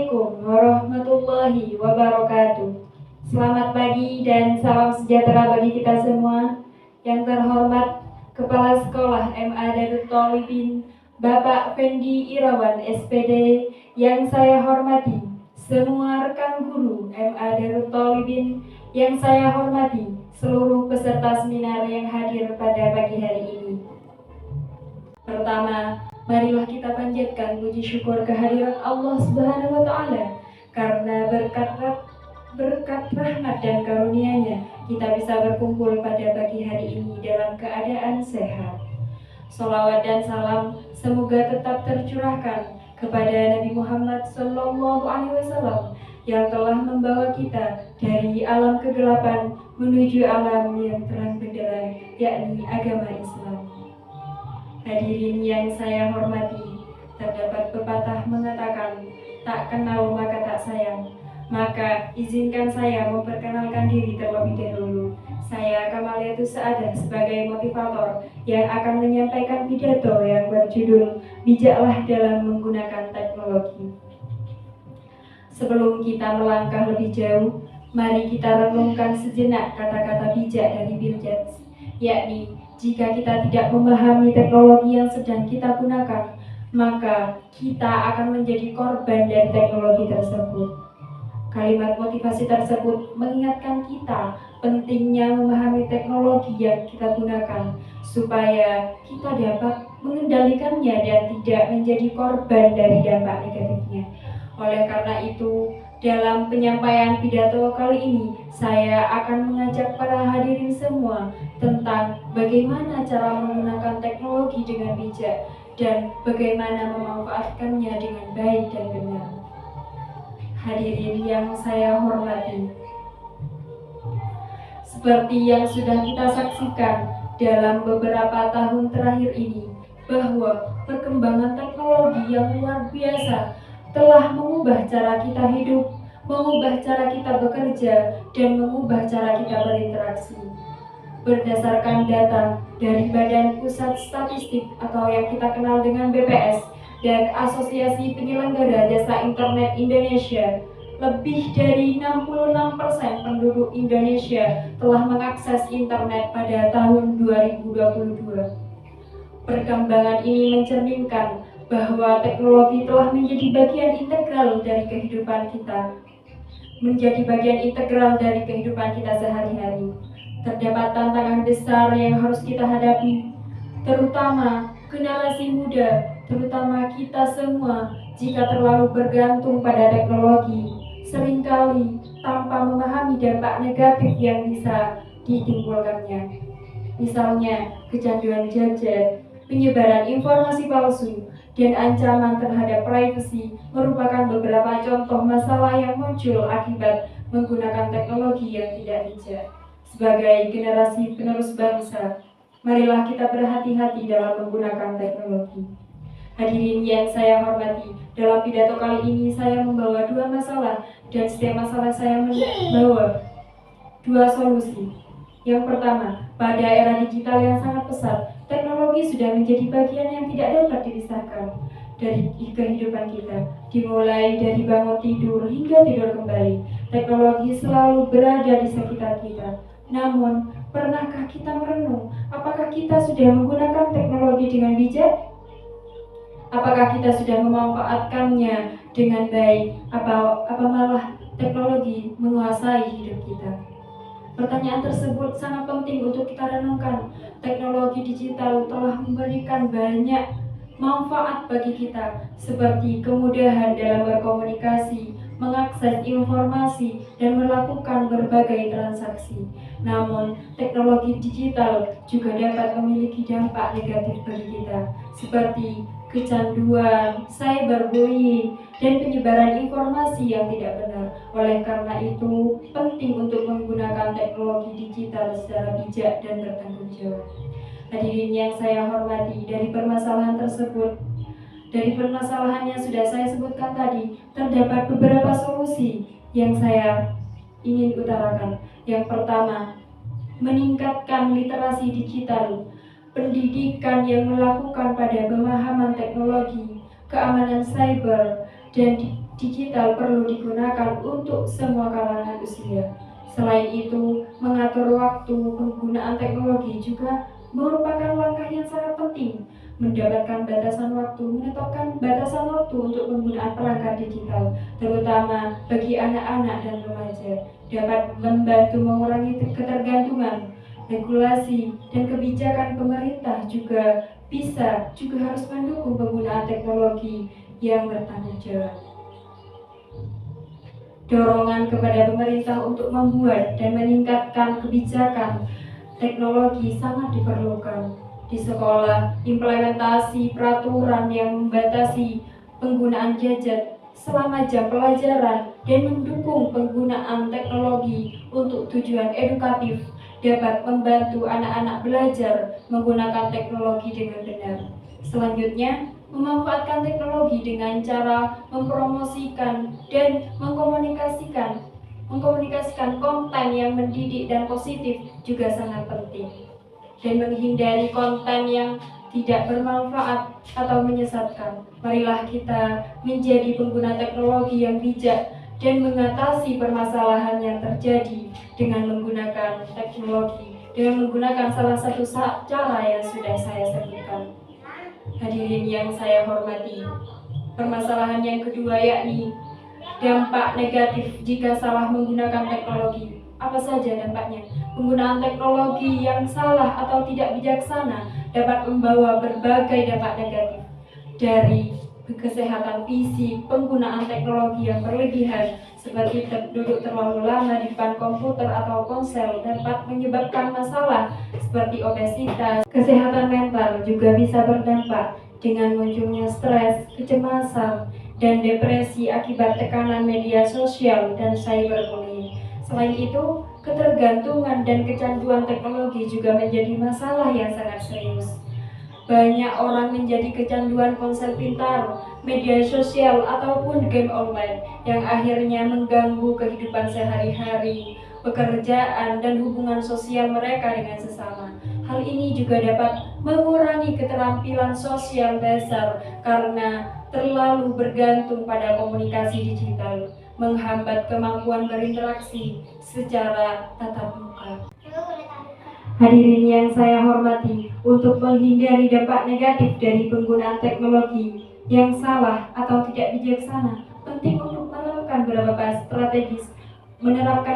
Assalamualaikum warahmatullahi wabarakatuh. Selamat pagi dan salam sejahtera bagi kita semua. Yang terhormat Kepala Sekolah MA Darut Thalibin Bapak Fendi Irawan SPD, yang saya hormati semua rekan guru MA Darut Thalibin, yang saya hormati seluruh peserta seminar yang hadir pada pagi hari ini. Pertama, marilah kita panjatkan puji syukur kehadiran Allah Subhanahu wa Ta'ala, karena berkat rahmat dan karunia-Nya kita bisa berkumpul pada pagi hari ini dalam keadaan sehat. Sholawat dan salam semoga tetap tercurahkan kepada Nabi Muhammad SAW yang telah membawa kita dari alam kegelapan menuju alam yang terang benderang, yakni agama Islam. Hadirin yang saya hormati, terdapat pepatah mengatakan, tak kenal maka tak sayang. Maka izinkan saya memperkenalkan diri terlebih dahulu. Saya Kamaliatus Sa'adah sebagai motivator yang akan menyampaikan pidato yang berjudul Bijaklah dalam menggunakan teknologi. Sebelum kita melangkah lebih jauh, mari kita renungkan sejenak kata-kata bijak dari Bill Gates, yakni jika kita tidak memahami teknologi yang sedang kita gunakan, maka kita akan menjadi korban dari teknologi tersebut. Kalimat motivasi tersebut mengingatkan kita pentingnya memahami teknologi yang kita gunakan supaya kita dapat mengendalikannya dan tidak menjadi korban dari dampak negatifnya. Oleh karena itu, dalam penyampaian pidato kali ini, saya akan mengajak para hadirin semua tentang bagaimana cara menggunakan teknologi dengan bijak dan bagaimana memanfaatkannya dengan baik dan benar. Hadirin yang saya hormati, seperti yang sudah kita saksikan dalam beberapa tahun terakhir ini, bahwa perkembangan teknologi yang luar biasa telah mengubah cara kita hidup, mengubah cara kita bekerja, dan mengubah cara kita berinteraksi. Berdasarkan data dari Badan Pusat Statistik atau yang kita kenal dengan BPS dan Asosiasi Penyelenggara Jasa Internet Indonesia, lebih dari 66% penduduk Indonesia telah mengakses internet pada tahun 2022. Perkembangan ini mencerminkan bahwa teknologi telah menjadi bagian integral dari kehidupan kita, sehari-hari. Terdapat tantangan besar yang harus kita hadapi, terutama generasi muda, terutama kita semua, jika terlalu bergantung pada teknologi, seringkali tanpa memahami dampak negatif yang bisa ditimbulkannya. Misalnya, kecanduan gadget, penyebaran informasi palsu, dan ancaman terhadap privasi merupakan beberapa contoh masalah yang muncul akibat menggunakan teknologi yang tidak bijak. Sebagai generasi penerus bangsa, marilah kita berhati-hati dalam menggunakan teknologi. Hadirin yang saya hormati, dalam pidato kali ini saya membawa dua masalah, dan setiap masalah saya membawa dua solusi. Yang pertama, pada era digital yang sangat pesat, teknologi sudah menjadi bagian yang tidak dapat dipisahkan dari kehidupan kita. Dimulai dari bangun tidur hingga tidur kembali, teknologi selalu berada di sekitar kita. Namun, pernahkah kita merenung, apakah kita sudah menggunakan teknologi dengan bijak? Apakah kita sudah memanfaatkannya dengan baik? Apa malah teknologi menguasai hidup kita? Pertanyaan tersebut sangat penting untuk kita renungkan. Teknologi digital telah memberikan banyak manfaat bagi kita, seperti kemudahan dalam berkomunikasi, mengakses informasi, dan melakukan berbagai transaksi. Namun, teknologi digital juga dapat memiliki dampak negatif bagi kita, seperti kecanduan, cyberbullying, dan penyebaran informasi yang tidak benar. Oleh karena itu, penting untuk menggunakan teknologi digital secara bijak dan bertanggung jawab. Hadirin yang saya hormati, dari permasalahan yang sudah saya sebutkan tadi, terdapat beberapa solusi yang saya ingin utarakan. Yang pertama, meningkatkan literasi digital. Pendidikan yang melakukan pada pemahaman teknologi, keamanan cyber, dan digital perlu digunakan untuk semua kalangan usia. Selain itu, mengatur waktu penggunaan teknologi juga merupakan langkah yang sangat penting. Menetapkan batasan waktu untuk penggunaan perangkat digital, terutama bagi anak-anak dan remaja, dapat membantu mengurangi ketergantungan. Regulasi dan kebijakan pemerintah juga harus mendukung penggunaan teknologi yang bertanggung jawab. Dorongan kepada pemerintah untuk membuat dan meningkatkan kebijakan teknologi sangat diperlukan. Di sekolah, implementasi peraturan yang membatasi penggunaan gadget selama jam pelajaran dan mendukung penggunaan teknologi untuk tujuan edukatif dapat membantu anak-anak belajar menggunakan teknologi dengan benar. Selanjutnya, memanfaatkan teknologi dengan cara mempromosikan dan mengkomunikasikan konten yang mendidik dan positif juga sangat penting, dan menghindari konten yang tidak bermanfaat atau menyesatkan. Marilah kita menjadi pengguna teknologi yang bijak dan mengatasi permasalahan yang terjadi dengan menggunakan teknologi, dengan menggunakan salah satu cara yang sudah saya sebutkan. Hadirin yang saya hormati, permasalahan yang kedua yakni dampak negatif jika salah menggunakan teknologi. Apa saja dampaknya? Penggunaan teknologi yang salah atau tidak bijaksana dapat membawa berbagai dampak negatif, dari kesehatan fisik. Penggunaan teknologi yang berlebihan seperti duduk terlalu lama di depan komputer atau ponsel dapat menyebabkan masalah seperti obesitas. Kesehatan mental juga bisa berdampak dengan munculnya stres, kecemasan, dan depresi akibat tekanan media sosial dan cyberbullying. Selain itu, ketergantungan dan kecanduan teknologi juga menjadi masalah yang sangat serius. Banyak orang menjadi kecanduan ponsel pintar, media sosial, ataupun game online yang akhirnya mengganggu kehidupan sehari-hari, pekerjaan, dan hubungan sosial mereka dengan sesama. Hal ini juga dapat mengurangi keterampilan sosial dasar karena terlalu bergantung pada komunikasi digital, menghambat kemampuan berinteraksi secara tatap muka. Hadirin yang saya hormati, untuk menghindari dampak negatif dari penggunaan teknologi yang salah atau tidak bijaksana, penting untuk menerapkan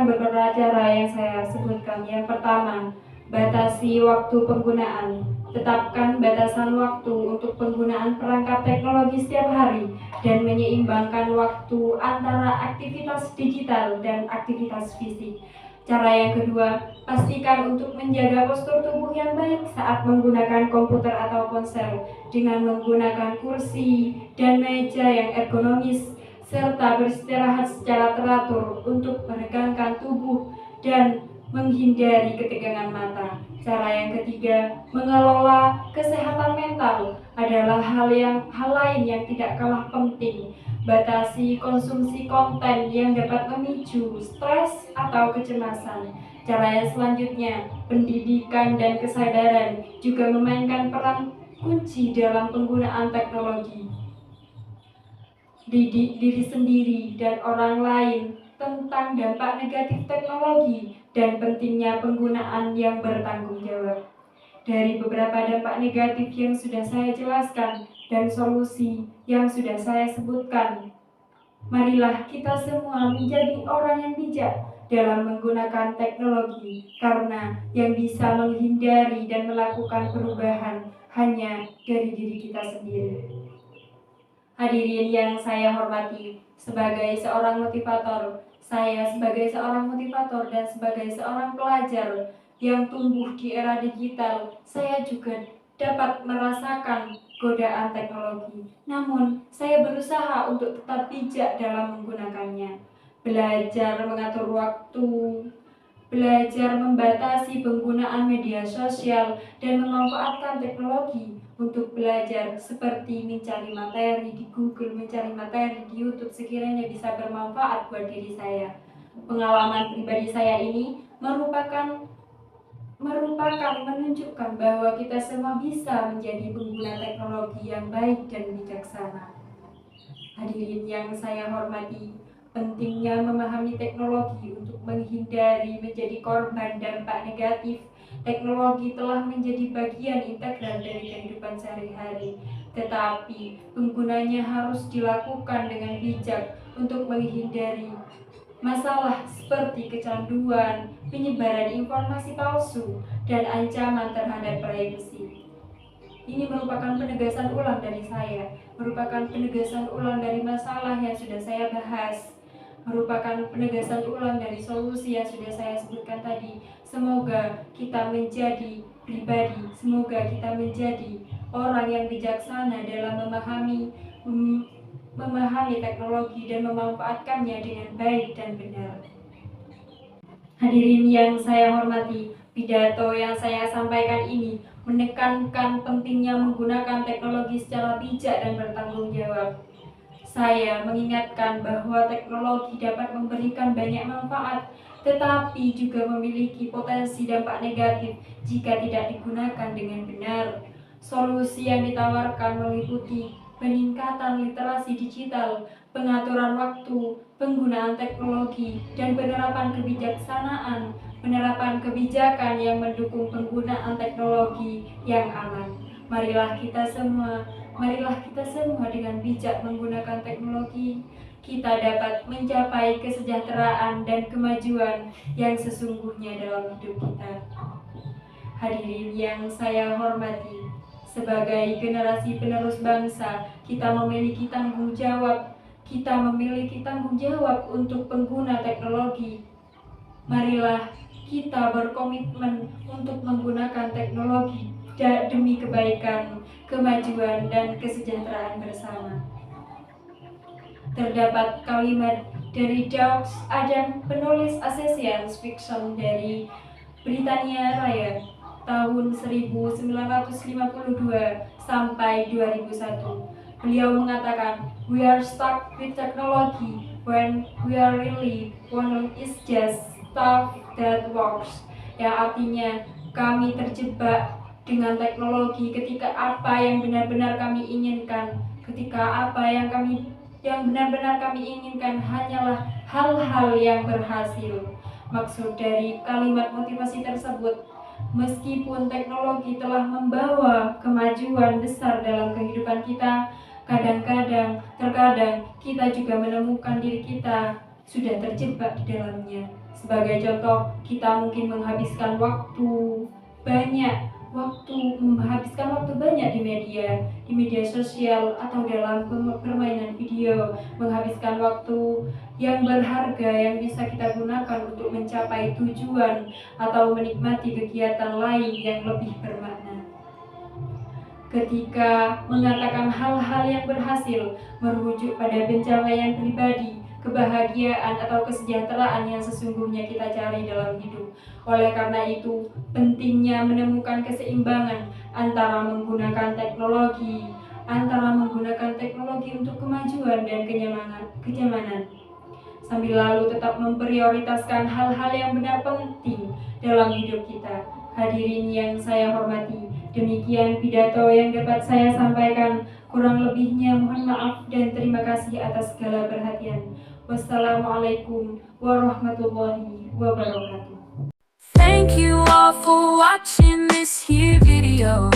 beberapa cara yang saya sebutkan. Yang pertama, batasi waktu penggunaan. Tetapkan batasan waktu untuk penggunaan perangkat teknologi setiap hari dan menyeimbangkan waktu antara aktivitas digital dan aktivitas fisik. Cara yang kedua, pastikan untuk menjaga postur tubuh yang baik saat menggunakan komputer atau ponsel dengan menggunakan kursi dan meja yang ergonomis, serta beristirahat secara teratur untuk meregangkan tubuh dan menghindari ketegangan mata. Cara yang ketiga, mengelola kesehatan mental adalah hal lain yang tidak kalah penting. Batasi konsumsi konten yang dapat memicu stres atau kecemasan. Cara yang selanjutnya, pendidikan dan kesadaran juga memainkan peran kunci dalam penggunaan teknologi. Didik diri sendiri dan orang lain tentang dampak negatif teknologi dan pentingnya penggunaan yang bertanggung jawab. Dari beberapa dampak negatif yang sudah saya jelaskan dan solusi yang sudah saya sebutkan, marilah kita semua menjadi orang yang bijak dalam menggunakan teknologi, karena yang bisa menghindari dan melakukan perubahan hanya dari diri kita sendiri. Hadirin yang saya hormati, sebagai seorang motivator dan sebagai seorang pelajar yang tumbuh di era digital, saya juga dapat merasakan godaan teknologi. Namun, saya berusaha untuk tetap bijak dalam menggunakannya. Belajar mengatur waktu, belajar membatasi penggunaan media sosial, dan memanfaatkan teknologi untuk belajar, seperti mencari materi di Google, mencari materi di YouTube sekiranya bisa bermanfaat buat diri saya. Pengalaman pribadi saya ini menunjukkan bahwa kita semua bisa menjadi pengguna teknologi yang baik dan bijaksana. Hadirin yang saya hormati, pentingnya memahami teknologi untuk menghindari menjadi korban dampak negatif. Teknologi telah menjadi bagian integral dari kehidupan sehari-hari, tetapi penggunanya harus dilakukan dengan bijak untuk menghindari masalah seperti kecanduan, penyebaran informasi palsu, dan ancaman terhadap privasi. Ini merupakan penegasan ulang dari saya, merupakan penegasan ulang dari masalah yang sudah saya bahas, merupakan penegasan ulang dari solusi yang sudah saya sebutkan tadi. Semoga kita menjadi pribadi, semoga kita menjadi orang yang bijaksana dalam memahami teknologi dan memanfaatkannya dengan baik dan benar. Hadirin yang saya hormati, pidato yang saya sampaikan ini menekankan pentingnya menggunakan teknologi secara bijak dan bertanggung jawab. Saya mengingatkan bahwa teknologi dapat memberikan banyak manfaat, tetapi juga memiliki potensi dampak negatif jika tidak digunakan dengan benar. Solusi yang ditawarkan meliputi peningkatan literasi digital, pengaturan waktu, penggunaan teknologi, dan penerapan kebijaksanaan, penerapan kebijakan yang mendukung penggunaan teknologi yang aman. Marilah kita semua dengan bijak menggunakan teknologi, kita dapat mencapai kesejahteraan dan kemajuan yang sesungguhnya dalam hidup kita. Hadirin yang saya hormati, sebagai generasi penerus bangsa, kita memiliki tanggung jawab. Kita memiliki tanggung jawab untuk pengguna teknologi. Marilah kita berkomitmen untuk menggunakan teknologi demi kebaikan, kemajuan, dan kesejahteraan bersama. Terdapat kalimat dari Douglas Adams, penulis science fiction dari Britania Raya, tahun 1952 sampai 2001. Beliau mengatakan, "We are stuck with technology when we are really want is just stuff that works." Yang artinya, kami terjebak dengan teknologi ketika apa yang benar-benar kami inginkan, benar-benar kami inginkan hanyalah hal-hal yang berhasil. Maksud dari kalimat motivasi tersebut, meskipun teknologi telah membawa kemajuan besar dalam kehidupan kita, terkadang kita juga menemukan diri kita sudah terjebak di dalamnya. Sebagai contoh, kita mungkin menghabiskan waktu banyak di media sosial atau dalam permainan video, menghabiskan waktu yang berharga yang bisa kita gunakan untuk mencapai tujuan atau menikmati kegiatan lain yang lebih bermakna. Ketika mengatakan hal-hal yang berhasil merujuk pada pencapaian pribadi, kebahagiaan atau kesejahteraan yang sesungguhnya kita cari dalam hidup. Oleh karena itu, pentingnya menemukan keseimbangan antara menggunakan teknologi untuk kemajuan dan kenyamanan, sambil lalu tetap memprioritaskan hal-hal yang benar penting dalam hidup kita. Hadirin yang saya hormati, demikian pidato yang dapat saya sampaikan. Kurang lebihnya mohon maaf dan terima kasih atas segala perhatian. Wassalamualaikum warahmatullahi wabarakatuh. Thank you all for watching this here video.